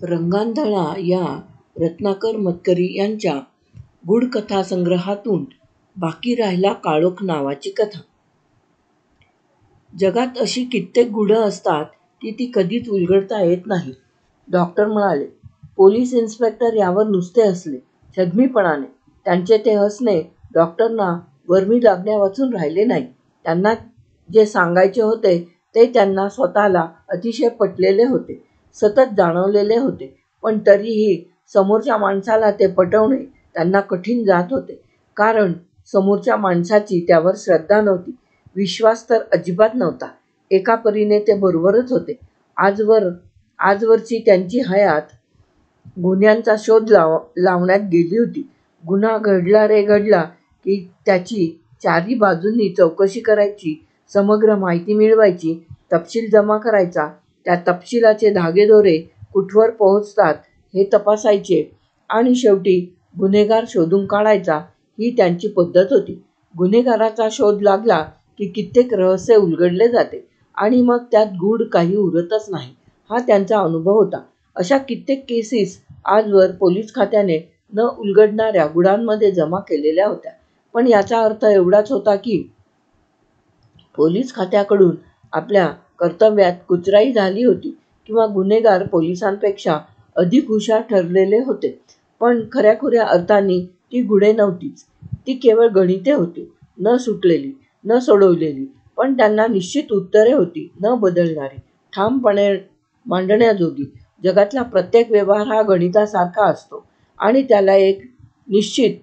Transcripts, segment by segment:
रंगांधळा या रत्नाकर मतकरी यांच्या गूढ कथा संग्रहातून बाकी राहिला काळोख नावाची कथा. जगात अशी कित्येक गूढं असतात की ती कधीच उलगडता येत नाही. डॉक्टर म्हणाले. पोलीस इन्स्पेक्टर यावर नुसते हसले छद्मीपणाने. त्यांचे ते हसणे डॉक्टरना वर्मी लागण्यावाचून राहिले नाही. त्यांना जे सांगायचे होते ते त्यांना स्वतःला अतिशय पटलेले होते, सतत जाणवलेले होते. पण तरीही समोरच्या माणसाला ते पटवणे त्यांना कठीण जात होते. कारण समोरच्या माणसाची त्यावर श्रद्धा नव्हती, विश्वास तर अजिबात नव्हता. एका परीने ते बरोबरच होते. आजवरची त्यांची हयात गुन्ह्यांचा शोध लावण्यात गेली होती. गुन्हा घडला रे घडला की त्याची चारी बाजूंनी चौकशी करायची, समग्र माहिती मिळवायची, तपशील जमा करायचा, त्या तपशिलाचे धागेदोरे कुठवर पोहोचतात हे तपासायचे आणि शेवटी गुन्हेगार शोधून काढायचा, ही त्यांची पद्धत होती. गुन्हेगाराचा शोध लागला की कित्येक रहस्य उलगडले जाते आणि मग त्यात गूढ काही उरतच नाही, हा त्यांचा अनुभव होता. अशा कित्येक केसेस आजवर पोलीस खात्याने न उलगडणाऱ्या गुढांमध्ये जमा केलेल्या होत्या. पण याचा अर्थ एवढाच होता की पोलीस खात्याकडून आपल्या कर्तव्यात कुचराई झाली होती किंवा गुन्हेगार पोलिसांपेक्षा अधिक हुशार ठरलेले होते. पण खऱ्याखुऱ्या अर्थाने ती गुढे नव्हतीच. ती केवळ गणिते होती, न सुटलेली, न सोडवलेली, पण त्यांना निश्चित उत्तरे होती, न बदलणारी, ठामपणे मांडण्याजोगी. जगातला प्रत्येक व्यवहार हा गणितासारखा असतो आणि त्याला एक निश्चित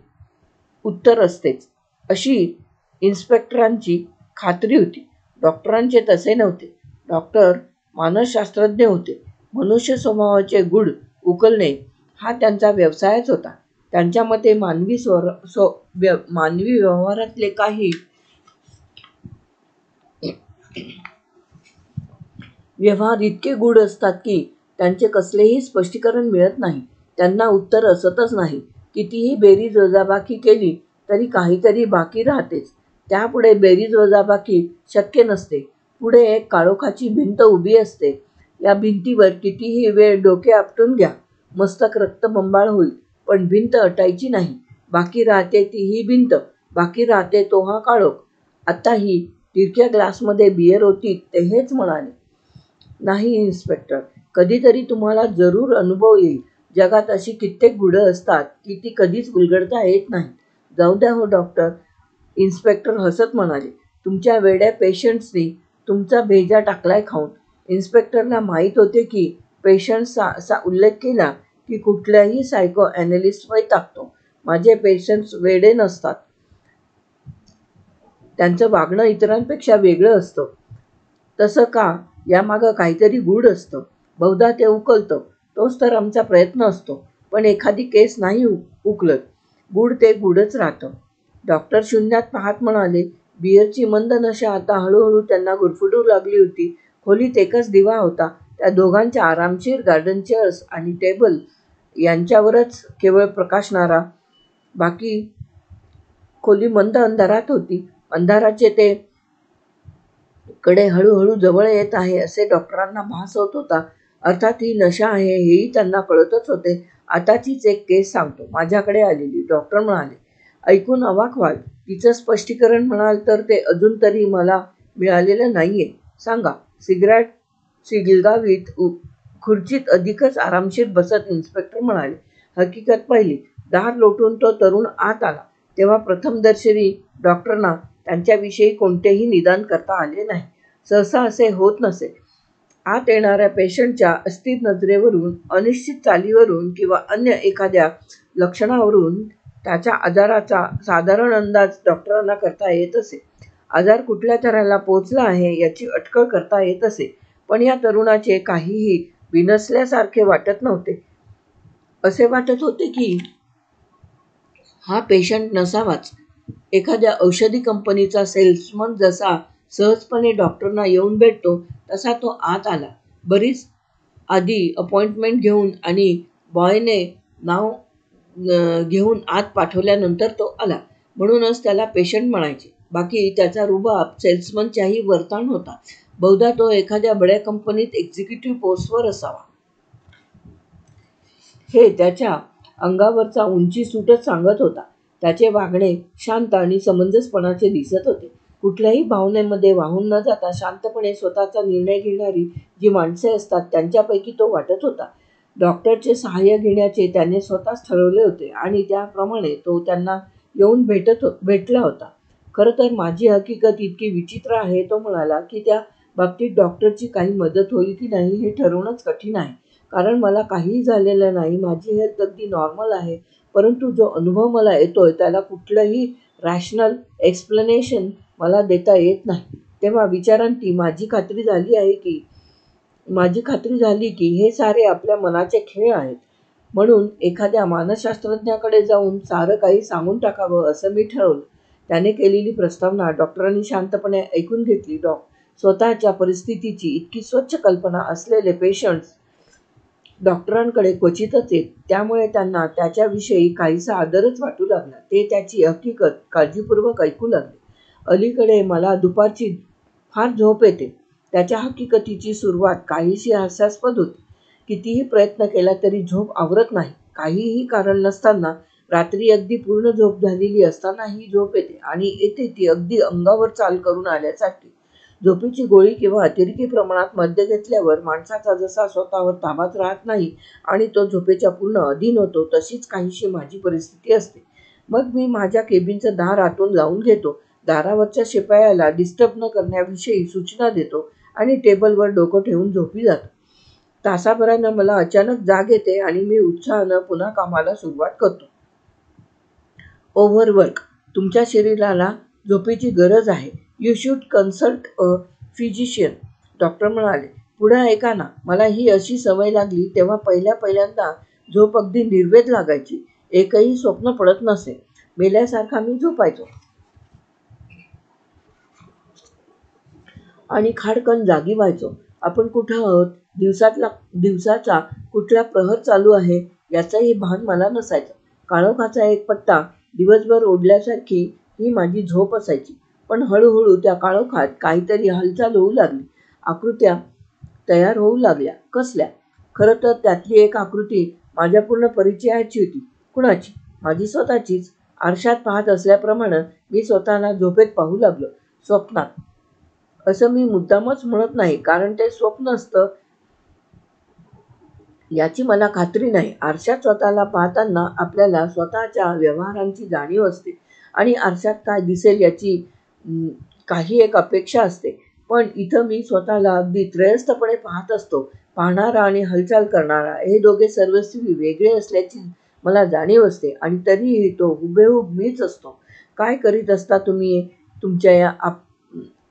उत्तर असतेच, अशी इन्स्पेक्टरांची खात्री होती. डॉक्टरांचे तसे नव्हते. डॉक्टर मानसशास्त्रज्ञ होते. मनुष्य स्वभावाचे गूढ उकलणे हा त्यांचा व्यवसायच होता. त्यांच्या मते मानवी व्यवहारातले काही व्यवहार इतके गूढ असतात की त्यांचे कसलेही स्पष्टीकरण मिळत नाही. त्यांना उत्तर असतच नाही. कितीही बेरीज वजाबाकी केली तरी काहीतरी बाकी राहतेच. त्यापुढे बेरीज वजाबाकी शक्य नसते. पुढे एक काळोखाची भिंत उभी असते. या भिंतीवर कितीही वेळ डोके आपटून घ्या, मस्तक रक्तबंबाळ होईल, पण भिंत अटायची नाही. बाकी राहते ती ही भिंत, बाकी राहते तो हा काळोख. आत्ताही तिरक्या ग्लासमध्ये बियर होती ते हेच म्हणाले. नाही इन्स्पेक्टर, कधीतरी तुम्हाला जरूर अनुभव येईल. जगात अशी कित्येक गुढं असतात की ती कधीच उलगडता येत नाहीत. जाऊ द्या हो डॉक्टर, इन्स्पेक्टर हसत म्हणाले. तुमच्या वेड्या पेशंट्सनी तुमचा भेजा टाकलाय खाऊन. इन्स्पेक्टरला माहीत होते की पेशंट्सचा उल्लेख केला की कुठलाही सायको ॲनालिस्ट वैतागतो. माझे पेशंट्स वेडे नसतात. त्यांचं वागणं इतरांपेक्षा वेगळं असतं. तसं का? यामागं काहीतरी गूढ असतं. बहुधा ते उकलतं. तोच तर आमचा प्रयत्न असतो. पण एखादी केस नाही उकलत. गूढ ते गूढच राहतं. डॉक्टर शून्यात पाहत म्हणाले. बियरची मंद नशा आता हळूहळू त्यांना गुरफटू लागली होती. खोलीत एकच दिवा होता. त्या दोघांच्या आरामशीर गार्डन चेअर्स आणि टेबल यांच्यावरच केवळ प्रकाशणारा. बाकी खोली मंद अंधारात होती. अंधाराचे ते कडे हळूहळू जवळ येत आहे असे डॉक्टरांना भास होत होता. अर्थात ही नशा आहे हेही त्यांना कळतच होते. आताचीच एक केस सांगतो, माझ्याकडे आलेली. डॉक्टर म्हणाले. ऐकून अवाक व्हाल. तिचं स्पष्टीकरण म्हणाल तर ते अजून तरी मला मिळालेलं नाहीये. सांगा. सिगारेट गिलगावीत खुर्चीत अधिकच आरामशीर बसत इन्स्पेक्टर म्हणाले. हकीकत पाहिली. दार लोटून तो तरुण आत आला तेव्हा प्रथमदर्शनी डॉक्टरना त्यांच्याविषयी कोणतेही निदान करता आले नाही. सहसा असे होत नसे. आत येणाऱ्या पेशंटच्या अस्थिर नजरेवरून, अनिश्चित चालीवरून किंवा अन्य एखाद्या लक्षणावरून त्याच्या आजाराचा साधारण अंदाज डॉक्टरांना करता येत असे. आजार कुठल्या थराला पोहोचला आहे याची अटकळ करता येत असे. पण या तरुणाचे काहीही बिनसल्यासारखे वाटत नव्हते. असे वाटत होते की हा पेशंट नसावाच. एखाद्या औषधी कंपनीचा सेल्समन जसा सहजपणे डॉक्टरना येऊन भेटतो तसा तो आत आला. बरीच आधी अपॉइंटमेंट घेऊन आणि बॉयने नाव घेऊन आत पाठवल्यानंतर तो आला. म्हणूनच त्याला पेशंट म्हणायचे. बाकी त्याचा रुबाब सेल्समनच्याही वरतान होता. बहुधा तो एखाद्या बड्या कंपनीत एक्झिक्युटिव्ह पोस्टवर असावा. हे त्याच्या अंगावरचा उंची सूटच सांगत होता. त्याचे वागणे शांत आणि समंजसपणाचे दिसत होते. कुठल्याही भावनेमध्ये वाहून न जाता शांतपणे स्वतःचा निर्णय घेणारी जी माणसे असतात त्यांच्यापैकी तो वाटत होता. डॉक्टरचे सहाय्य घेण्याचे त्याने स्वतःच ठरवले होते आणि त्याप्रमाणे तो त्यांना येऊन भेटला होता. खरं तर माझी हकीकत इतकी विचित्र आहे, तो म्हणाला, की त्या बाबतीत डॉक्टरची काही मदत होईल की नाही हे ठरवणंच कठीण आहे. कारण मला काहीही झालेलं नाही. माझी हेल्थ अगदी नॉर्मल आहे. परंतु जो अनुभव मला येतोय त्याला कुठलंही रॅशनल एक्सप्लेनेशन मला देता येत नाही. तेव्हा विचारांती माझी खात्री झाली की हे सारे आपल्या मनाचे खेळ आहेत. म्हणून एखाद्या मानसशास्त्रज्ञाकडे जाऊन सारं काही सांगून टाकावं असं मी ठरवलं. त्याने केलेली प्रस्तावना डॉक्टरांनी शांतपणे ऐकून घेतली. स्वतःच्या परिस्थितीची इतकी स्वच्छ कल्पना असलेले पेशंट्स डॉक्टरांकडे क्वचितच येत. त्यामुळे त्यांना त्याच्याविषयी काहीसा आदरच वाटू लागला. ते त्याची हकीकत काळजीपूर्वक ऐकू लागले. अलीकडे मला दुपारची फार झोप येते. त्याच्या हकीकतीची सुरुवात काहीशी हास्यास्पद होती. कितीही प्रयत्न केला तरी झोप आवरत नाही. काहीही कारण नसताना रात्री अगदी पूर्ण झोप झालेली असतानाही झोप येते आणि येते ती अगदी अंगावर चाल करून आल्यासारखी. झोपेची गोळी किंवा अतिरेकी प्रमाणात मद्य घेतल्यावर माणसाचा जसा स्वतःवर ताबाच राहत नाही आणि तो झोपेच्या पूर्ण अधीन होतो, तशीच काहीशी माझी परिस्थिती असते. मग मी माझ्या केबिनचं दार आतून लावून घेतो, दारावरच्या शिपायाला डिस्टर्ब न करण्याविषयी सूचना देतो आणि टेबलवर डोकं ठेवून झोपी जातो. तासाभरानं मला अचानक जाग येते आणि मी उत्साहानं पुन्हा कामाला सुरुवात करतो. ओव्हरवर्क. तुमच्या शरीराला झोपेची गरज आहे. You should consult a physician, doctor म्हणाले. पुढे ऐका ना, मला ही अशी सवय लागली तेव्हा पहिल्यांदा झोप अगदी निर्वेद लागायची. एकही स्वप्न पडत नसे. मेल्यासारखा मी झोपायचो आणि खाडकन जागी व्हायचो. आपण कुठं आहोत, दिवसाचा कुठला प्रहर चालू आहे याचंही भान मला नसायचं. काळोखाचा एक पट्टा दिवसभर ओढल्यासारखी ही माझी झोप असायची. पण हळूहळू त्या काळोखात काहीतरी हालचाल होऊ लागली. आकृत्या तयार होऊ लागल्या. कसल्या? खरं तर त्यातली एक आकृती माझ्या पूर्ण परिचयाची होती. कुणाची? माझी स्वतःचीच. आरशात पाहत असल्याप्रमाणे मी स्वतःला झोपेत पाहू लागलो. स्वप्नात. असं मी मुद्दामच म्हणत नाही, कारण ते स्वप्न असतं याची मला खात्री नाही. आरशात स्वतःला पाहताना आपल्याला स्वतःच्या व्यवहारांची जाणीव असते आणि आरशात काय दिसेल याची काही एक अपेक्षा असते. पण इथं मी स्वतःला अगदी त्रयस्थपणे पाहत असतो. पाहणारा आणि हालचाल करणारा हे दोघे सर्वस्वी वेगळे असल्याची मला जाणीव असते आणि तरीही तो हुबेहूब मीच असतो. काय करीत असता तुम्ही तुमच्या या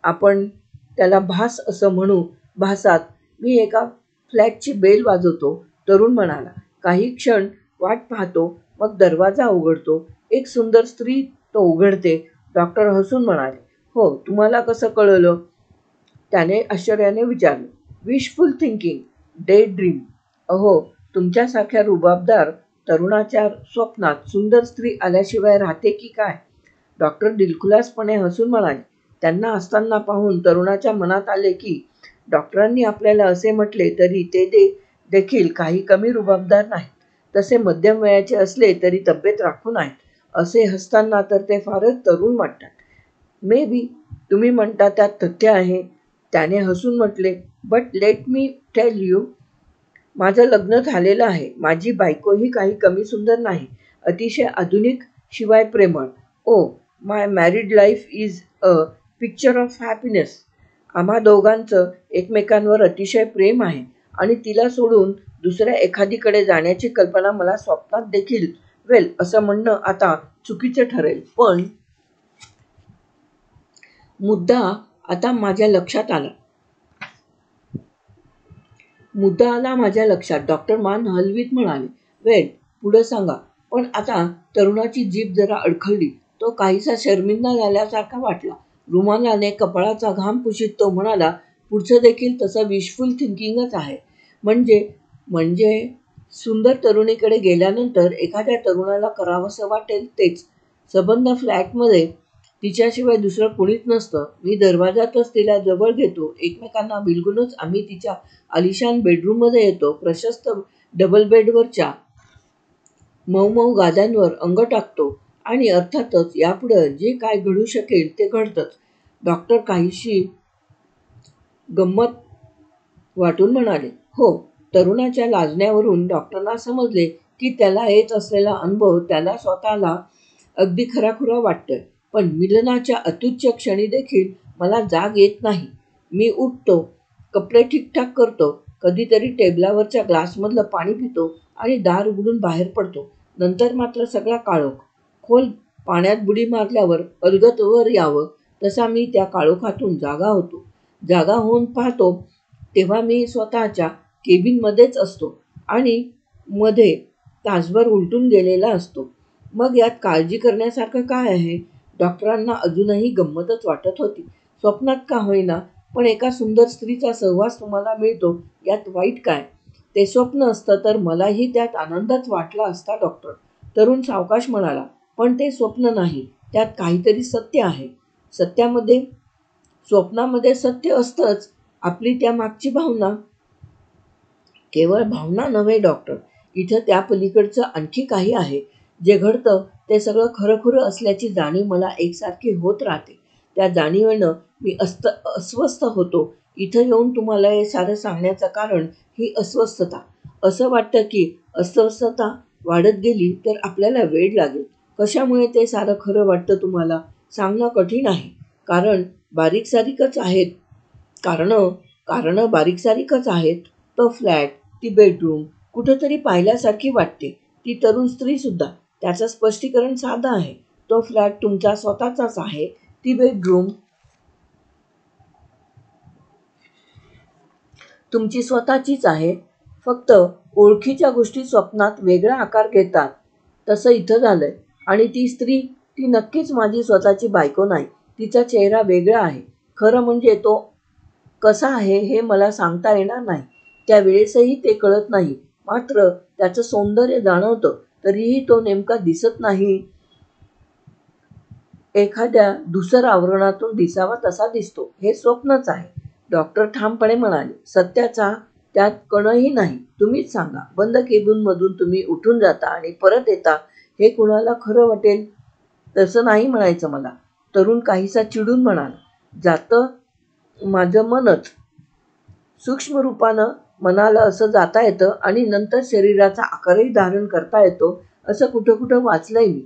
आपण त्याला भास असं म्हणू भासात? मी एका फ्लॅटची बेल वाजवतो, तरुण म्हणाला. काही क्षण वाट पाहतो, मग दरवाजा उघडतो. एक सुंदर स्त्री तो उघडते. डॉक्टर हसून म्हणाले. हो, तुम्हाला कसं कळलं? त्याने आश्चर्याने विचारलं. Wishful thinking, day dream. अहो, तुमच्यासारख्या रुबाबदार तरुणाच्या स्वप्नात सुंदर स्त्री आल्याशिवाय राहते की काय? डॉक्टर दिलखुलासपणे हसून म्हणाले. त्यांना हसताना पाहून तरुणाच्या मनात आले की डॉक्टरांनी आपल्याला असे म्हटले तरी ते देखील काही कमी रुबाबदार नाहीत. तसे मध्यम वयाचे असले तरी तब्येत राखून आहेत. असे हसताना तर ते फारच तरुण वाटतात. मे बी तुम्ही म्हणता त्यात तथ्य आहे, त्याने हसून म्हटले. But let me tell you, माझं लग्न झालेलं आहे. माझी बायकोही काही कमी सुंदर नाही. अतिशय आधुनिक शिवाय प्रेमळ. Oh, my married life is a picture of happiness. आम्हा दोघांचं एकमेकांवर अतिशय प्रेम आहे आणि तिला सोडून दुसऱ्या एखादीकडे जाण्याची कल्पना मला स्वप्नात देखील, वेल, असं म्हणणं आता चुकीचं ठरेल. पण मुद्दा आता माझ्या लक्षात आला. माझ्या लक्षात. डॉक्टर मान हलवीत म्हणाले. वेल, पुढं सांगा. पण आता तरुणाची जीभ जरा अडखळली. तो काहीसा शर्मिंदा झाल्यासारखा वाटला. रुमालाने कपाळाचा घाम पुशीत तो म्हणाला. पुढचं देखील तसं विशफुल थिंकिंगच आहे. म्हणजे सुंदर तरुणीकडे गेल्यानंतर एखाद्या तरुणाला करावंसं वाटेल तेच. सबंध फ्लॅटमध्ये तिच्याशिवाय दुसरं कुणीच नसतं. मी दरवाजातच तिला जवळ घेतो. एकमेकांना बिलगूनच आम्ही तिच्या आलिशान बेडरूममध्ये येतो. प्रशस्त डबल बेडवरच्या मऊ मऊ गाद्यांवर अंग टाकतो आणि अर्थातच यापुढं जे काय घडू शकेल ते घडतंच. डॉक्टर काहीशी गंमत वाटून म्हणाले. हो. तरुणाच्या लाजण्यावरून डॉक्टरांना समजले की त्याला येत असलेला अनुभव त्याला स्वतःला अगदी खराखुरा वाटतोय. पण मिलनाच्या अत्युच्च क्षणी देखील मला जाग येत नाही. मी उठतो, कपडे ठीकठाक करतो, कधीतरी टेबलावरच्या ग्लासमधलं पाणी पितो आणि दार उघडून बाहेर पडतो. नंतर मात्र सगळा काळोख. खोल पाण्यात बुडी मारल्यावर अलगद वर यावं तसा मी त्या काळोखातून जागा होतो. जागा होऊन पाहतो तेव्हा मी स्वतःच्या केबिनमध्येच असतो आणि मध्ये तासभर उलटून गेलेला असतो. मग यात काळजी करण्यासारखं काय आहे? डॉक्टरांना अजूनही गंमतच वाटत होती. स्वप्नात का होईना, पण एका सुंदर स्त्रीचा सहवास तुम्हाला मिळतो यात वाईट काय? ते स्वप्न असतं तर मलाही त्यात आनंदच वाटला असता डॉक्टर. तरुण सावकाश म्हणाला. पण ते स्वप्न नाही, त्यात काहीतरी सत्य आहे. सत्यामध्ये स्वप्नामध्ये सत्य असतंच. आपली त्यामागची भावना. केवळ भावना नव्हे डॉक्टर, इथं त्या पलीकडचं आणखी काही आहे. जे घडतं ते सगळं खरंखुरं असल्याची जाणीव मला एकसारखी होत राहते. त्या जाणीवेनं मी अस्वस्थ होतो. इथं येऊन तुम्हाला हे सारं सांगण्याचं कारण ही अस्वस्थता. असं वाटतं की अस्वस्थता वाढत गेली तर आपल्याला वेड लागेल. कशामुळे ते सारं खरं वाटतं तुम्हाला? सांगणं कठीण आहे. कारणं बारीकसारीकच आहेत. कारणं बारीकसारीकच आहेत. तो फ्लॅट, ती बेडरूम कुठंतरी पाहिल्यासारखी वाटते. ती तरुण स्त्रीसुद्धा. त्याचं स्पष्टीकरण साधं आहे. तो फ्लॅट तुमचा स्वतःचाच आहे. ती बेडरूम तुमची स्वतःचीच आहे. फक्त ओळखीच्या गोष्टी स्वप्नात वेगळा आकार घेतात. तसं इथं झालंय. आणि ती स्त्री, ती नक्कीच माझी स्वतःची बायको नाही. तिचा चेहरा वेगळा आहे. खरं म्हणजे तो कसा आहे हे मला सांगता येणार नाही. त्यावेळेसही ते कळत नाही. मात्र त्याचं सौंदर्य जाणवतं. तरीही तो नेमका दिसत नाही. एखाद्या धूसर आवरणातून दिसावा तसा दिसतो. हे स्वप्नच आहे. डॉक्टर ठामपणे म्हणाले. सत्याचा त्यात कणही नाही. तुम्हीच सांगा. बंद केबिनमधून तुम्ही उठून जाता आणि परत येता हे कुणाला खरं वाटेल? तसं नाही म्हणायचं मला. तरुण काहीसा चिडून म्हणाला. जातं माझं मनच. सूक्ष्म रूपानं मनाला असं जाता येतं आणि नंतर शरीराचा आकारही धारण करता येतो असं कुठं कुठं वाचलंय मी.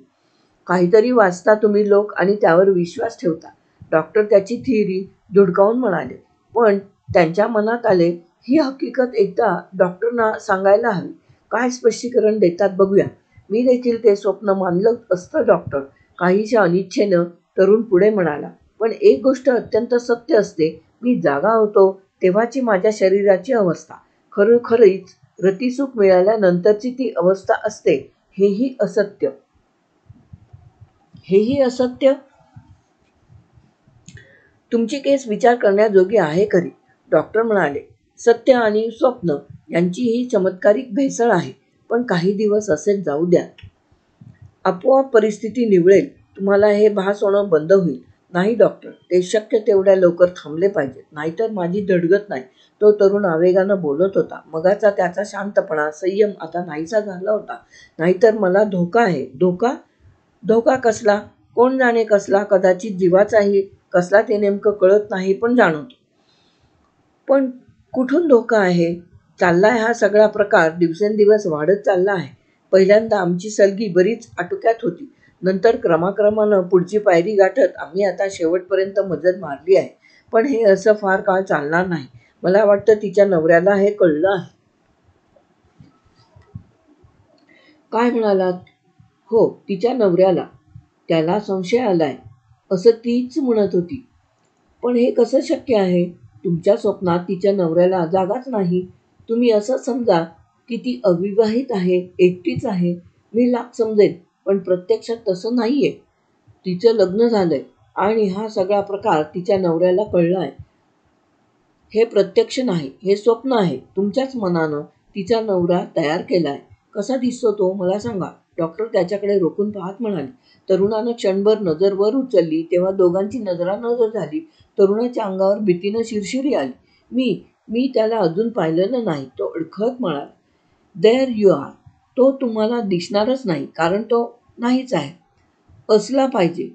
काहीतरी वाचता तुम्ही लोक आणि त्यावर विश्वास ठेवता. डॉक्टर त्याची थिअरी धुडकावून म्हणाले. पण त्यांच्या मनात आले, ही हकीकत एकदा डॉक्टरना सांगायला हवी. काय स्पष्टीकरण देतात बघूया. मी देखील ते स्वप्न मानलं असतं डॉक्टर. काहीशा अनिच्छेनं तरुण पुढे म्हणाला. पण एक गोष्ट अत्यंत सत्य असते. मी जागा होतो तेव्हाची माझ्या शरीराची अवस्था. खरोखरीच रतिसूख मिळाल्यानंतरची ती अवस्था असते. हेही असत्य. तुमची केस विचार करण्याजोगी आहे खरी. डॉक्टर म्हणाले. सत्य आणि स्वप्न यांची ही चमत्कारिक भेसळ आहे. पण काही दिवस असेच जाऊ द्या. आपोआप परिस्थिती निवळेल. तुम्हाला हे भास होणं बंद होईल. नाही डॉक्टर, ते शक्य तेवढ्या लवकर थांबले पाहिजे. नाहीतर माझी धडगत नाही. तो तरुण आवेगानं बोलत होता. मगाचा त्याचा शांतपणा, संयम आता नाहीसा झाला होता. नाहीतर मला धोका आहे. धोका? धोका कसला? कोण जाणे कसला? कदाचित जीवाचाही. कसला ते नेमकं कळत नाही पण जाणवतो. पण कुठून धोका आहे? चाललाय हा सगळा प्रकार दिवसेंदिवस वाढत चालला आहे. पहिल्यांदा आमची सलगी बरीच आटोक्यात होती. नंतर क्रमाक्रमानं पुढची पायरी गाठत आम्ही आता शेवटपर्यंत मजल मारली आहे. पण हे असं फार काळ चालणार नाही. मला वाटतं तिच्या नवऱ्याला हे कळलं आहे. काय म्हणालात? हो, तिच्या नवऱ्याला. त्याला संशय आलाय असं तीच म्हणत होती. पण हे कसं शक्य आहे? तुमच्या स्वप्नात तिच्या नवऱ्याला जागाच नाही. तुम्ही असं समजा की ती अविवाहित आहे, एकटीच आहे. मी लाख समजेन, पण प्रत्यक्षात तसं नाहीये. तिचं लग्न झालंय आणि हा सगळा प्रकार तिच्या नवऱ्याला कळलाय. हे प्रत्यक्ष नाही, हे स्वप्न आहे. तुमच्याच मनानं तिचा नवरा तयार केलाय. कसा दिसतो तो मला सांगा. डॉक्टर त्याच्याकडे रोखून पाहत म्हणाले. तरुणानं क्षणभर नजर वर उचलली तेव्हा दोघांची नजरानजर झाली. तरुणाच्या अंगावर भीतीनं शिरशिरी आली. मी त्याला अजून पाहिलेलं नाही. तो अडखळत म्हणाला. There you are. तो तुम्हाला दिसणारच नाही, कारण तो नाहीच आहे. असला पाहिजे.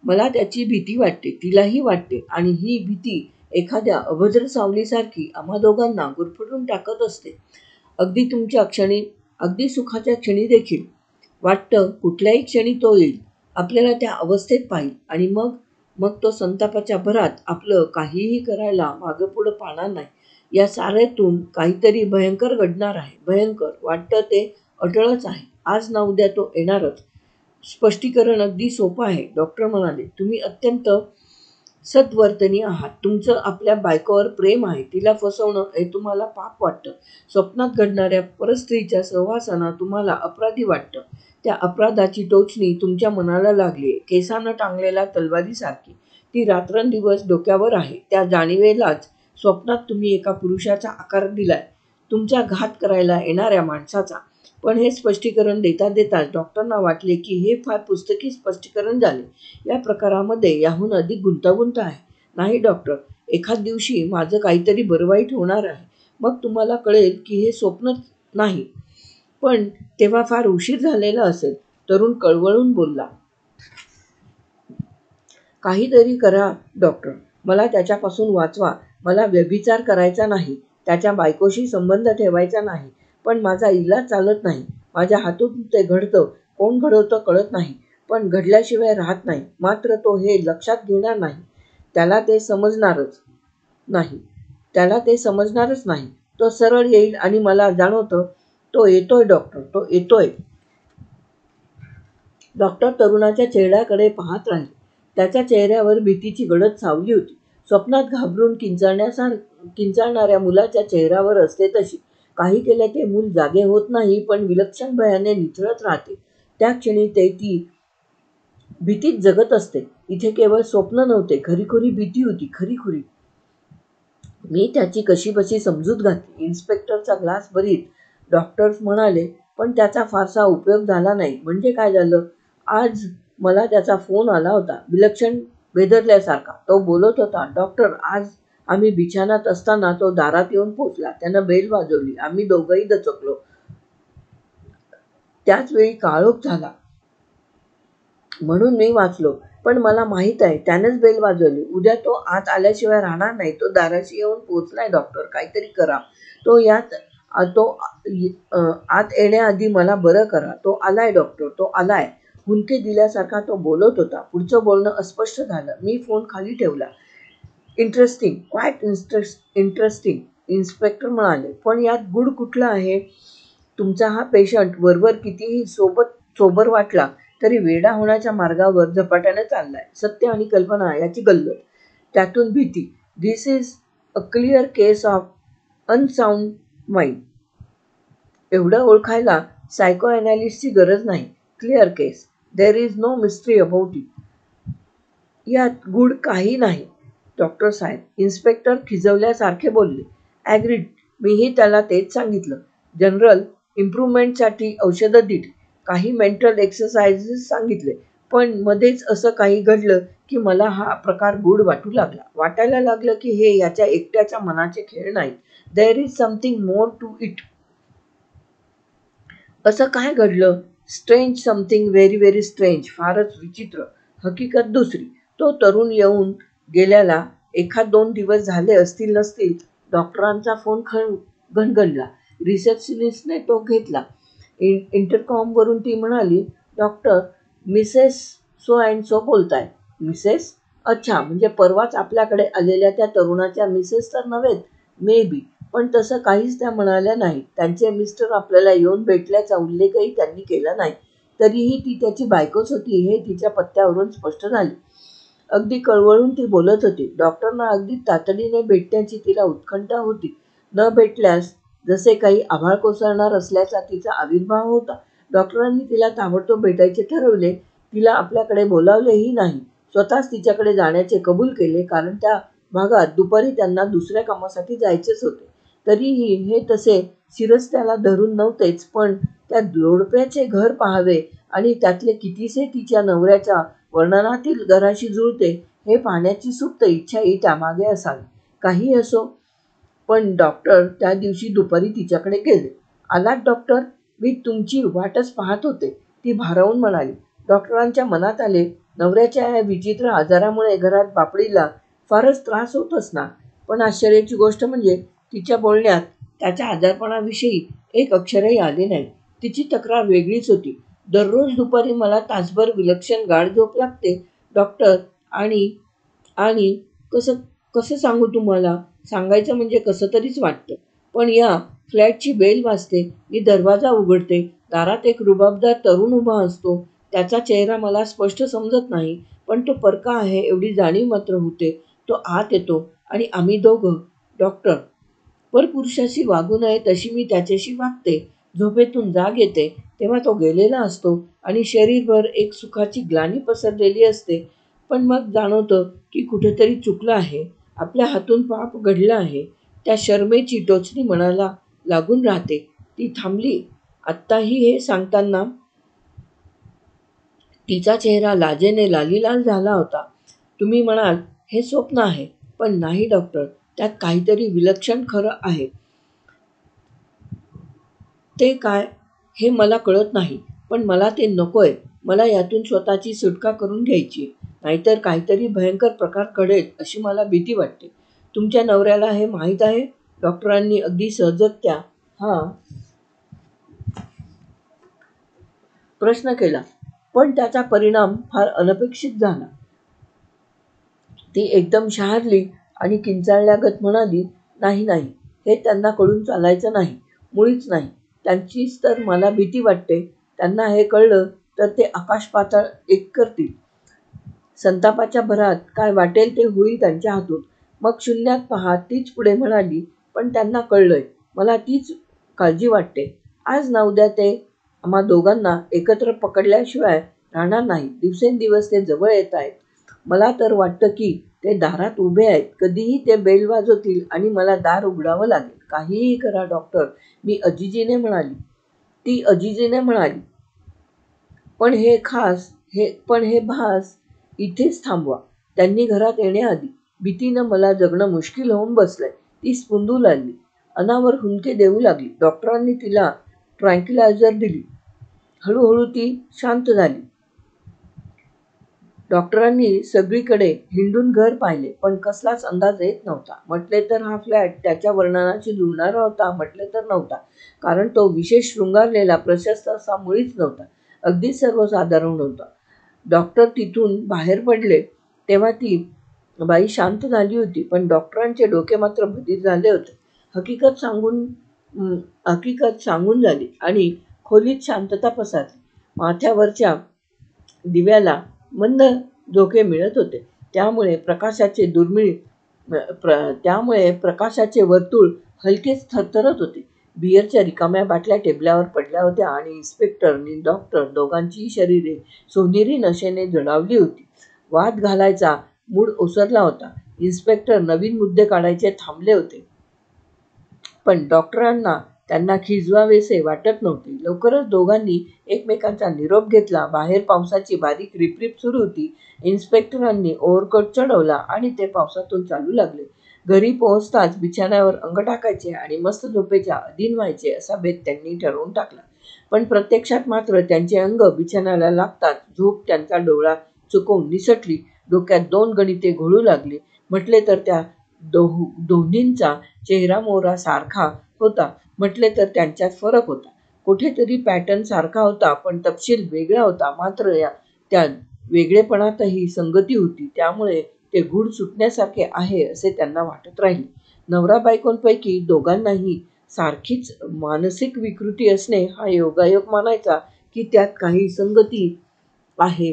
मला त्याची भीती वाटते, तिलाही वाटते, आणि ही भीती एखाद्या अभद्र सावलीसारखी आम्हा दोघांना गुरफटून टाकत असते. अगदी तुमच्या क्षणी, अगदी सुखाच्या क्षणी देखील. वाटतं कुठल्याही क्षणी तो येईल, आपल्याला त्या अवस्थेत पाहिल, आणि मग मग तो संतापाच्या भरात आपलं काहीही करायला मागं पुढं पाहणार नाही. या साऱ्यातून काहीतरी भयंकर घडणार आहे. भयंकर वाटतं ते अटळच आहे. आज ना उद्या तो येणारच. स्पष्टीकरण अगदी सोपं आहे. डॉक्टर म्हणाले, तुम्ही अत्यंत सद्वर्तनी आहात. तुमचं आपल्या बायकोवर प्रेम आहे. तिला फसवणं हे तुम्हाला पाप वाटतं. स्वप्नात घडणाऱ्या परस्त्रीच्या सहवासानं तुम्हाला अपराधी वाटतं. त्या अपराधाची टोचणी तुमच्या मनाला लागलीये, केसानं टांगलेल्या तलवारीसारखी. ती रात्रंदिवस डोक्यावर आहे. त्या जाणिवेलाच स्वप्नात तुम्ही एका पुरुषाचा आकार दिलाय, तुमचा घात करायला येणाऱ्या माणसाचा. पण हे स्पष्टीकरण देता देताच डॉक्टरांना वाटले की हे फार पुस्तकी स्पष्टीकरण झाले. या प्रकारामध्ये याहून अधिक गुंतागुंत आहे. नाही डॉक्टर, एखाद दिवशी माझं काहीतरी बरं वाईट होणार आहे. मग तुम्हाला कळेल की हे स्वप्न नाही. पण तेव्हा फार उशीर झालेला असेल. तरुण कळवळून बोलला. काहीतरी करा डॉक्टर. मला त्याच्यापासून वाचवा. मला व्यभिचार करायचा नाही. त्याच्या बायकोशी संबंध ठेवायचा नाही. पण माझा इलाज चालत नाही. माझ्या हातून ते घडतं. कोण घडवतं कळत नाही. पण घडल्याशिवाय राहत नाही. मात्र तो हे लक्षात घेणार नाही. त्याला ते समजणारच नाही. तो सरळ येईल आणि मला जाणवतं, तो येतोय डॉक्टर, तो येतोय. डॉक्टर तरुणाच्या चेहऱ्याकडे पाहत राहिले. त्याच्या चेहऱ्यावर भीतीची गडद सावली होती. स्वप्नात घाबरून किंचाळणाऱ्या मुलाच्या चेहऱ्यावर असते तशी. काही केल्या ते मूल जागे होत नाही, पण विलक्षण भयाने निथळत राहते. त्या क्षणी ती भीतीत जगत असते. इथे केवळ स्वप्न नव्हते, खरीखुरी भीती होती, खरीखुरी. मी त्याची कशीबशी समजूत घातली. इन्स्पेक्टरचा ग्लास भरीत डॉक्टर म्हणाले, पण त्याचा फारसा उपयोग झाला नाही. म्हणजे काय झालं? आज मला त्याचा फोन आला होता, विलक्षण बेदरल्यासारखा. तो बोलत होता, डॉक्टर, आज आम्ही बिछानात असताना तो दारात येऊन पोचला. त्यानं बेल वाजवली. आम्ही दोघंही दचकलो. त्याच वेळी काळोख झाला, म्हणून मी वाचलो. पण मला माहीत आहे त्यानेच बेल वाजवली. उद्या तो आत आल्याशिवाय राहणार नाही. तो दाराशी येऊन पोचलाय डॉक्टर. काहीतरी करा. तो आत येण्याआधी मला बरं करा. तो आलाय डॉक्टर, तो आलाय. हुंदके दिल्यासारखा तो बोलत होता. पुढचं बोलणं अस्पष्ट झालं. मी फोन खाली ठेवला. इंटरेस्टिंग, क्वाईट इंटरेस्टिंग, इन्स्पेक्टर म्हणाले. पण यात गूढ कुठलं आहे? तुमचा हा पेशंट वरवर कितीही सोबर वाटला तरी वेडा होण्याच्या मार्गावर झपाट्याने चाललाय. सत्य आणि कल्पना याची गल्लत, त्यातून भीती. This is a clear case of unsound mind. एवढं ओळखायला सायको ॲनालिस्टची गरज नाही. Clear case. There is no mystery about it. यात गूढ काही नाही डॉक्टर साहेब. इन्स्पेक्टर खिजवल्यासारखे बोलले. ॲग्रीड. मीही त्याला तेच सांगितलं. जनरल इम्प्रूव्हमेंटसाठी औषधं दिली. काही मेंटल एक्सरसाइजेस सांगितले. पण मध्येच असं काही घडलं की मला हा प्रकार गूढ वाटू लागला. वाटायला लागलं की हे याच्या एकट्याच्या मनाचे खेळ नाहीत. There is something more to it. असं काय घडलं? Strange, something very very strange. फारच विचित्र. हकीकत दुसरी. तो तरुण येऊन गेल्याला 1-2 दिवस झाले असतील नसतील. डॉक्टरांचा फोन घणघणला. रिसेप्शनिस्टने तो घेतला. इंटरकॉमवरून ती म्हणाली, doctor, Mrs so and so बोलताय. मिसेस? अच्छा, म्हणजे परवाच आपल्याकडे आलेल्या त्या तरुणाच्या मिसेस तर नव्हेत? May be. पण तसं काहीच त्या म्हणाल्या नाहीत. त्यांचे मिस्टर आपल्याला येऊन भेटल्याचा उल्लेखही त्यांनी केला नाही. तरीही ती त्याची बायकोच होती हे तिच्या पत्त्यावरून स्पष्ट झाले. अगदी कळवळून ती बोलत होती. डॉक्टरना अगदी तातडीने भेटण्याची तिला उत्कंठा होती. न भेटल्यास जसे काही आभाळ कोसळणार असल्याचा तिचा आविर्भाव होता. डॉक्टरांनी तिला ताबडतोब भेटायचे ठरवले. तिला आपल्याकडे बोलावलेही नाही. स्वतःच तिच्याकडे जाण्याचे कबूल केले, कारण त्या भागात दुपारी त्यांना दुसऱ्या कामासाठी जायचेच होते. तरीही हे तसे शिरस्त्याला धरून नव्हतेच, पण त्या जोडप्याचे घर पाहावे आणि त्यातले कितीसे तिच्या नवऱ्याच्या वर्णनातील घराशी जुळते हे पाहण्याची सुप्त इच्छाही त्यामागे असावी. काही असो, पण डॉक्टर त्या दिवशी दुपारी तिच्याकडे गेले. आलात डॉक्टर? मी तुमची वाटच पाहत होते, ती भारावून म्हणाली. डॉक्टरांच्या मनात आले, नवऱ्याच्या या विचित्र आजारामुळे घरात बापडीला फारच त्रास होत असणार. पण आश्चर्याची गोष्ट म्हणजे तिच्या बोलण्यात त्याच्या आजारपणाविषयी एक अक्षरही आले नाही. तिची तक्रार वेगळीच होती. दररोज दुपारी मला तासभर विलक्षण गाढ झोप लागते, डॉक्टर. आणि आणि कसं कसं सांगू तुम्हाला? सांगायचं म्हणजे कसं तरीच वाटतं. पण या फ्लॅटची बेल वाजते. मी दरवाजा उघडते. दारात एक रुबाबदार तरुण उभा असतो. त्याचा चेहरा मला स्पष्ट समजत नाही, पण तो परका आहे एवढी जाणीव मात्र होते. तो आत येतो आणि आम्ही दोघं, डॉक्टर. परपुरुषाशी वागू नये तशी मी त्याच्याशी वागते. झोपेतून जाग येते तेव्हा तो गेलेला असतो आणि शरीरभर एक सुखाची ग्लानी पसरलेली असते. पण मग जाणवतं की कुठेतरी चुकलं आहे. आपल्या हातून पाप घडलं आहे. त्या शरमेची टोचणी मनाला लागून राहते. ती थांबली. आत्ताही हे सांगताना तिचा चेहरा लाजेने लालीलाल झाला होता. तुम्ही म्हणाल हे स्वप्न आहे, पण नाही डॉक्टर, त्यात काहीतरी विलक्षण खरं आहे. ते काय हे मला कळत नाही, पण मला ते नकोय. मला यातून स्वतःची सुटका करून घ्यायची, नाहीतर काहीतरी भयंकर प्रकार घडेल अशी मला भीती वाटते. तुमच्या नवऱ्याला हे माहीत आहे? डॉक्टरांनी अगदी सहजगत्या हा प्रश्न केला, पण त्याचा परिणाम फार अनपेक्षित झाला. ती एकदम शहारली आणि किंचाळल्यागत म्हणाली, नाही नाही, हे त्यांना कळून चालायचं नाही, मुळीच नाही. त्यांचीच तर मला भीती वाटते. त्यांना हे कळलं तर ते आकाश पाताळ एक करतील. संतापाच्या भरात काय वाटेल ते होईल त्यांच्या हातून. मग शून्यात पाहत तीच पुढे म्हणाली, पण त्यांना कळलंय. मला तीच काळजी वाटते. आज ना उद्या ते आम्हा दोघांना एकत्र पकडल्याशिवाय राहणार नाही. दिवसेंदिवस ते जवळ येत आहेत. मला तर वाटतं की ते दारात उभे आहेत. कधीही ते बेल वाजवतील आणि मला दार उघडावं लागेल. काहीही करा डॉक्टर, मी अजिजीने म्हणाली. ती अजिजीने म्हणाली, पण हे भास इथेच थांबवा. त्यांनी घरात येण्याआधी भीतीनं मला जगणं मुश्किल होऊन बसलंय. ती स्फुंदू लागली. अनावर हुंदके देऊ लागली. डॉक्टरांनी तिला ट्रँक्युलायझर दिली. हळूहळू ती शांत झाली. डॉक्टरांनी सगळीकडे हिंडून घर पाहिले, पण कसलाच अंदाज येत नव्हता. म्हटले तर हा फ्लॅट त्याच्या वर्णनाशी जुळणारा होता, म्हटले तर नव्हता. कारण तो विशेष शृंगारलेला, प्रशस्त असा मुळीच नव्हता. अगदीच सर्वसाधारण होता. डॉक्टर तिथून बाहेर पडले तेव्हा ती बाई शांत झाली होती, पण डॉक्टरांचे डोके मात्र बधीर झाले होते. हकीकत सांगून झाली आणि खोलीत शांतता पसरली. माथ्यावरच्या दिव्याला मंद झोके मिळत होते. त्यामुळे प्रकाशाचे वर्तुळ हलकेच थरथरत होते. बिअरच्या रिकाम्या बाटल्या टेबलावर पडल्या होत्या आणि इन्स्पेक्टर आणि डॉक्टर दोघांचीही शरीरे सोनेरी नशेने जडावली होती. वाद घालायचा मूड ओसरला होता. इन्स्पेक्टर नवीन मुद्दे काढायचे थांबले होते, पण डॉक्टरांना त्यांना खिजवावेसे वाटत नव्हते. लवकरच दोघांनी एकमेकांचा निरोप घेतला. बाहेर पावसाची बारीक रिपरिप सुरू होती. इन्स्पेक्टरांनी ओव्हरकोट चढवला आणि ते पावसातून चालू लागले. घरी पोहोचताच बिछाण्यावर अंग टाकायचे आणि मस्त झोपेच्या अधीन व्हायचे असा बेत त्यांनी ठरवून टाकला. पण प्रत्यक्षात मात्र त्यांचे अंग बिछाण्याला लागताच झोप त्यांचा डोळा चुकवून निसटली. डोक्यात दोन गणिते घोळू लागली. म्हटले तर त्या दोन्हींचा चेहरामोहरा सारखा होता, म्हटले तर त्यांच्यात फरक होता. कुठेतरी पॅटर्न सारखा होता, पण तपशील वेगळा होता. मात्र त्या वेगळेपणातही संगती होती. त्यामुळे ते गूढ सुटण्यासारखे आहे असे त्यांना वाटत राहिले. नवरा बायकोंपैकी दोघांनाही सारखीच मानसिक विकृती असणे हा योगायोग मानायचा की त्यात काही संगती आहे?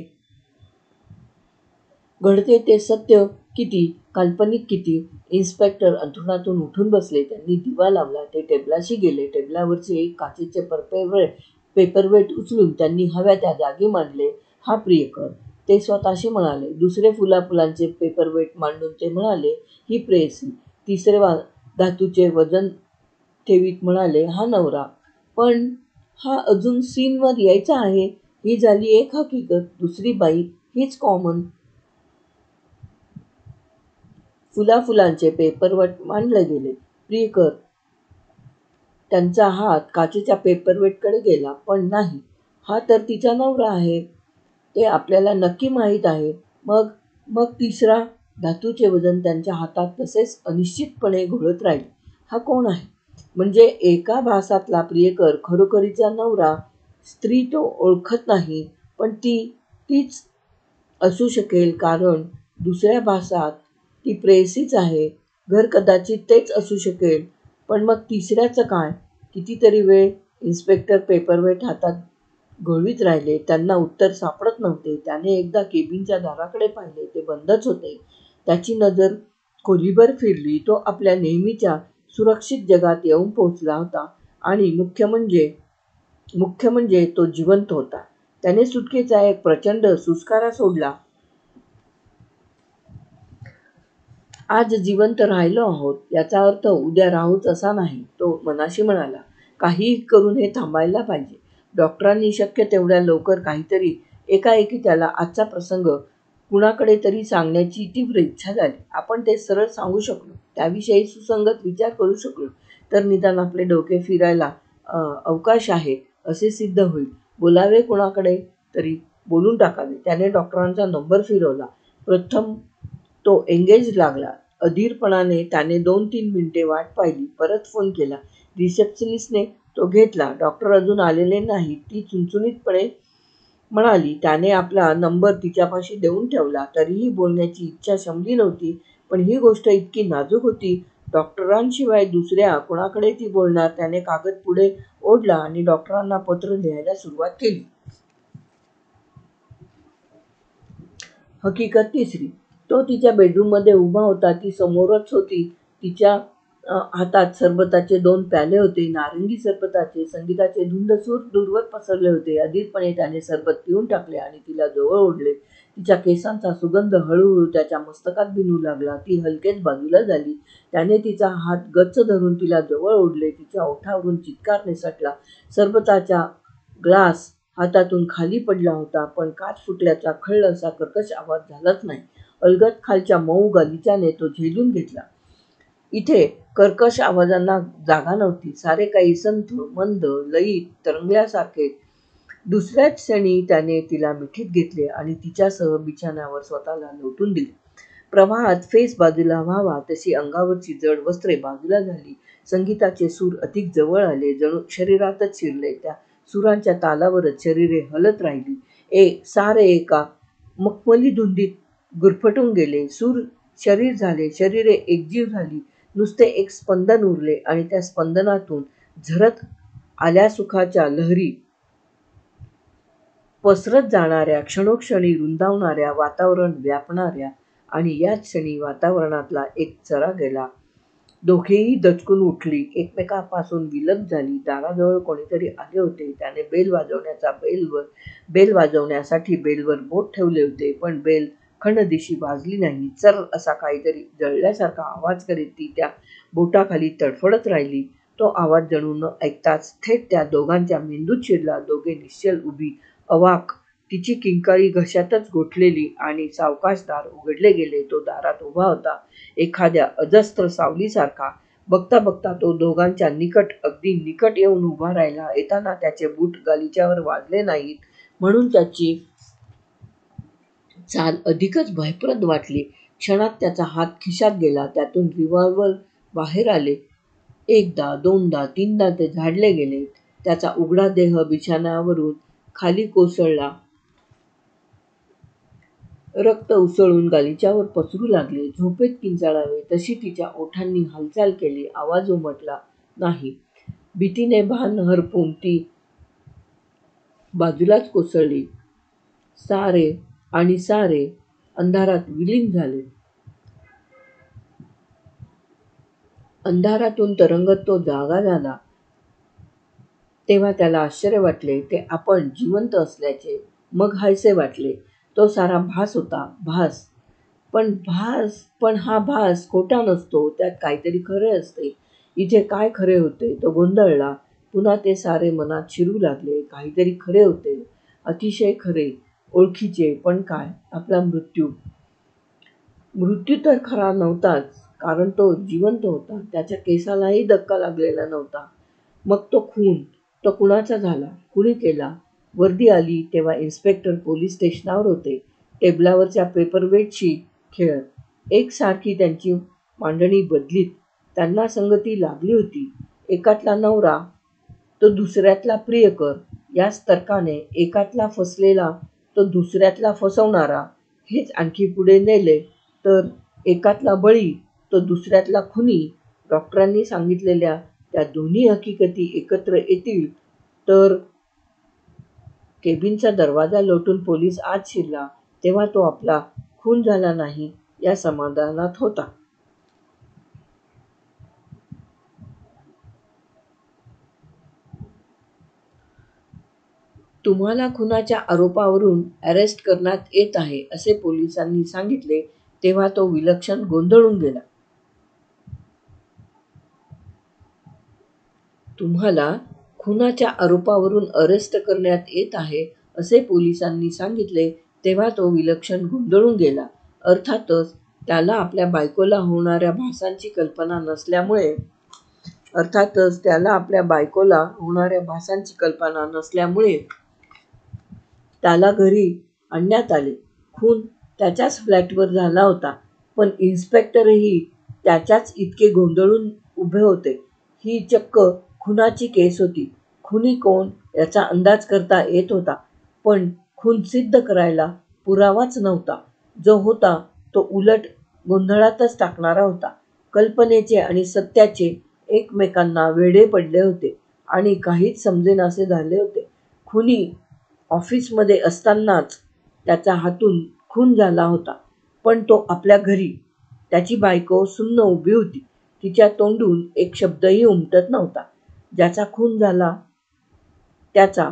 घडते ते सत्य किती, काल्पनिक किती? इन्स्पेक्टर अंथरुणातून उठून बसले. त्यांनी दिवा लावला. ते टेबलाशी गेले. टेबलावरचे एक काचेचे पेपरवेट उचलून त्यांनी हव्या त्या जागी मांडले. हा प्रियकर, ते स्वतःशी म्हणाले. दुसरे फुलांचे पेपरवेट मांडून ते म्हणाले, ही प्रेयसी. तिसरे धातूचे वजन ठेवीत म्हणाले, हा नवरा. पण हा अजून सीनवर यायचा आहे. ही झाली एक हकीकत. दुसरी बाई हीच कॉमन. फुलांचे पेपरवेट मांडले गेले. प्रियकर त्यांचा हात काचेच्या पेपरवेटकडे गेला, पण नाही, हा तर तिचा नवरा आहे. ते आपल्याला नक्की माहीत आहे. मग मग तिसरा. धातूचे वजन त्यांच्या हातात तसेच अनिश्चितपणे घोळत राहिले. हा कोण आहे? म्हणजे एका भासातला प्रियकर खरोखरीचा नवरा. स्त्री तो ओळखत नाही, पण तीच असू शकेल, कारण दुसऱ्या भासात ती प्रेयसीच आहे. घर कदाचित तेच असू शकेल, पण मग तिसऱ्याचं काय? कितीतरी वेळ इन्स्पेक्टर पेपरवेट हातात घोळवीत राहिले. त्यांना उत्तर सापडत नव्हते. त्याने एकदा केबिनच्या दाराकडे पाहिले. ते बंदच होते. त्याची नजर खोलीभर फिरली. तो आपल्या नेहमीच्या सुरक्षित जगात येऊन पोहोचला होता. आणि मुख्य म्हणजे तो जिवंत होता. त्याने सुटकेचा एक प्रचंड सुस्कारा सोडला. आज जिवंत राहिलो आहोत याचा अर्थ उद्या राहूच असा नाही, तो मनाशी म्हणाला. काहीही करून हे थांबायला पाहिजे. डॉक्टरांनी शक्य तेवढ्या लवकर काहीतरी. एकाएकी त्याला आजचा प्रसंग कुणाकडे तरी सांगण्याची तीव्र इच्छा झाली. आपण ते सरळ सांगू शकलो, त्याविषयी सुसंगत विचार करू शकलो, तर निदान आपले डोके फिरायला अवकाश आहे असे सिद्ध होईल. बोलावे कुणाकडे तरी, बोलून टाकावे. त्याने डॉक्टरांचा नंबर फिरवला. प्रथम तो एंगेज लागला. अधीरपणाने त्याने 2-3 मिनिटे वाट पाहिली. परत फोन केला. रिसेप्शनिस्टने तो घेतला. डॉक्टर अजून आलेले नाहीत, ती चुणचुणीतपणे म्हणाली. त्याने आपला नंबर तिच्यापाशी देऊन ठेवला. तरीही बोलण्याची इच्छा शमली नव्हती. पण ही गोष्ट इतकी नाजूक होती. डॉक्टरांशिवाय दुसऱ्या कुणाकडे ती बोलणार? त्याने कागद पुढे ओढला आणि डॉक्टरांना पत्र लिहायला सुरुवात केली. हकीकत तिसरी. तो तिच्या बेडरूममध्ये उभा होता. ती समोरच होती. तिच्या हातात सरबताचे 2 प्याले होते. नारंगी सरबताचे. संगीताचे धुंद सूर दूरवर पसरले होते. अधीरपणे त्याने सरबत पिऊन टाकले आणि तिला जवळ ओढले. तिच्या केसांचा सुगंध हळूहळू त्याच्या मस्तकात भिनू लागला. ती हलकेच बाजूला झाली. त्याने तिचा हात गच्च धरून तिला जवळ ओढले. तिच्या ओठावरून चित्कार निसटला. सरबताचा ग्लास हातातून खाली पडला होता, पण काच फुटल्याचा खळ असा कर्कश आवाज झालाच नाही. अलगद खालच्या मऊ गालिच्याने तो झेलून घेतला. इथे कर्कश आवाजांना जागा नव्हती. सारे काही संथ, मंद, लयीत तरंगल्यासारखे. दुसऱ्याच क्षणी त्याने तिला मिठीत घेतले आणि तिच्यासह बिछाण्यावर स्वतःला लोटून दिले. प्रवाहात फेस बाजूला व्हावा तशी अंगावरची जड वस्त्रे बाजूला झाली. संगीताचे सूर अधिक जवळ आले, जणू शरीरातच शिरले. त्या सुरांच्या तालावरच शरीरे हलत राहिली. सारे एका मखमली धुंदीत गुरफटून गेले. सूर शरीर झाले, शरीरे एकजीव झाली. नुसते एक स्पंदन उरले आणि त्या स्पंदनातून झरत आल्या सुखाच्या लहरी. पसरत जाणाऱ्या, क्षणोक्षणी रुंदावणाऱ्या, वातावरण व्यापणाऱ्या. आणि याच क्षणी वातावरणातला एक चरा गेला. दोघेही दचकून उठली. एकमेकांपासून विलग झाली. दाराजवळ कोणीतरी आले होते. त्याने बेल वाजवण्यासाठी बेलवर बोट ठेवले होते, पण बेल खणदिशी वाजली नाही. चर असा काहीतरी जळल्यासारखा आवाज करीत ती त्या बोटाखाली तडफडत राहिली. तो आवाज जणू न ऐकताच थेट त्या दोघांच्या मेंदूत शिरला. दोघे निश्चल उभी, अवाक. तिची किंकाळी घशातच गोठलेली. आणि सावकाश दार उघडले गेले. तो दारात उभा होता, एखाद्या अजस्त्र सावलीसारखा. बघता बघता तो दोघांच्या निकट, अगदी निकट येऊन उभा राहिला. येताना त्याचे बूट गालिच्यावर वाजले नाहीत, म्हणून त्याची चाल अधिकच भयप्रद वाटली. क्षणात त्याचा हात खिशात गेला. त्यातून रिव्हॉल्वर बाहेर आले. एकदा, दोनदा, तीनदा ते झाडले गेले. त्याचा उघडा देह बिछाण्यावरून खाली कोसळला. रक्त उसळून गालिच्यावर पसरू लागले. झोपेत किंचाळावे तशी तिच्या ओठांनी हालचाल केली. आवाज उमटला नाही. भीतीने भान हरपून ती बाजूलाच कोसळली. सारे अंधारात विलीन झाले. अंधारातून तरंगत तो जागा झाला. तेव्हा त्याला आश्चर्य वाटले, ते आपण जिवंत असल्याचे. मग हायसे वाटले. तो सारा भास होता. भास. पण हा भास खोटा नसतो. त्यात काहीतरी खरे असते. इथे काय खरे होते? तो गोंधळला. पुन्हा ते सारे मनात शिरू लागले. काहीतरी खरे होते, अतिशय खरे, ओळखीचे. पण काय? आपला मृत्यू. मृत्यू तर खरा नव्हताच, कारण तो जिवंत होता. त्याच्या केसालाही धक्का लागलेला नव्हता. मग तो खून तो कुणाचा झाला, कुणी केला? वर्दी आली तेव्हा इन्स्पेक्टर पोलीस स्टेशनावर होते, टेबलावरच्या पेपरवेटशी खेळत. एकसारखी त्यांची मांडणी बदलीत. त्यांना संगती लागली होती. एकातला नवरा तो दुसऱ्यातला प्रियकर, याच तर्काने एकातला फसलेला तो दुसऱ्यातला फसवणारा हेच आणखी पुढे नेले तर एकातला बळी तो दुसऱ्यातला खुनी. डॉक्टरांनी सांगितलेल्या त्या दोन्ही हकीकती एकत्र येतील तर. केबिनचा दरवाजा लोटून पोलीस आत शिरला तेव्हा तो आपला खून झाला नाही या समाधानात होता. तुम्हाला खुनाच्या आरोपावरून अरेस्ट करण्यात येत आहे असे पोलिसांनी सांगितले तेव्हा तो विलक्षण गोंधळून गेला. तुम्हाला खुनाच्या आरोपावरून अरेस्ट करण्यात येत आहे असे पोलिसांनी सांगितले तेव्हा तो विलक्षण गोंधळून गेला. अर्थातच त्याला आपल्या बायकोला होणाऱ्या भासांची कल्पना नसल्यामुळे त्याला घरी आणण्यात आले. खून त्याच्याच फ्लॅटवर झाला होता, पण इन्स्पेक्टरही त्याच्याच इतके गोंधळून उभे होते. ही चक्क खुनाची केस होती. खुनी कोण याचा अंदाज करता येत होता, पण खून सिद्ध करायला पुरावाच नव्हता. जो होता तो उलट गोंधळातच टाकणारा होता. कल्पनेचे आणि सत्याचे एकमेकांना वेढे पडले होते आणि काहीच समजेनासे झाले होते. खुनी ऑफिसमध्ये असतानाच त्याच्या हातून खून झाला होता, पण तो आपल्या घरी. त्याची बायको सुन्न उभी होती. तिच्या तोंडून एक शब्दही उमटत नव्हता. ज्याचा खून झाला त्याचा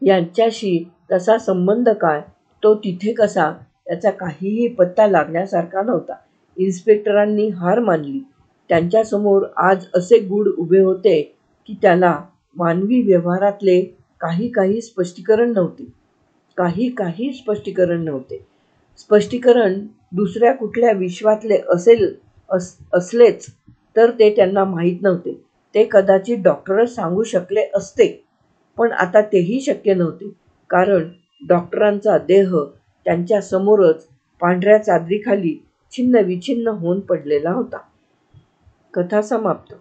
यांच्याशी तसा संबंध काय, तो तिथे कसा, याचा काहीही पत्ता लागण्यासारखा नव्हता. इन्स्पेक्टरांनी हार मानली. त्यांच्यासमोर आज असे गूढ उभे होते की त्याला मानवी व्यवहारातले काही स्पष्टीकरण नव्हते. स्पष्टीकरण दुसऱ्या कुठल्या विश्वातले असलेच तर ते त्यांना माहीत नव्हते. ते कदाचित डॉक्टरच सांगू शकले असते, पण आता तेही शक्य नव्हते, कारण डॉक्टरांचा देह त्यांच्या समोरच पांढऱ्या चादरीखाली छिन्नविछिन्न होऊन पडलेला होता. कथा समाप्त.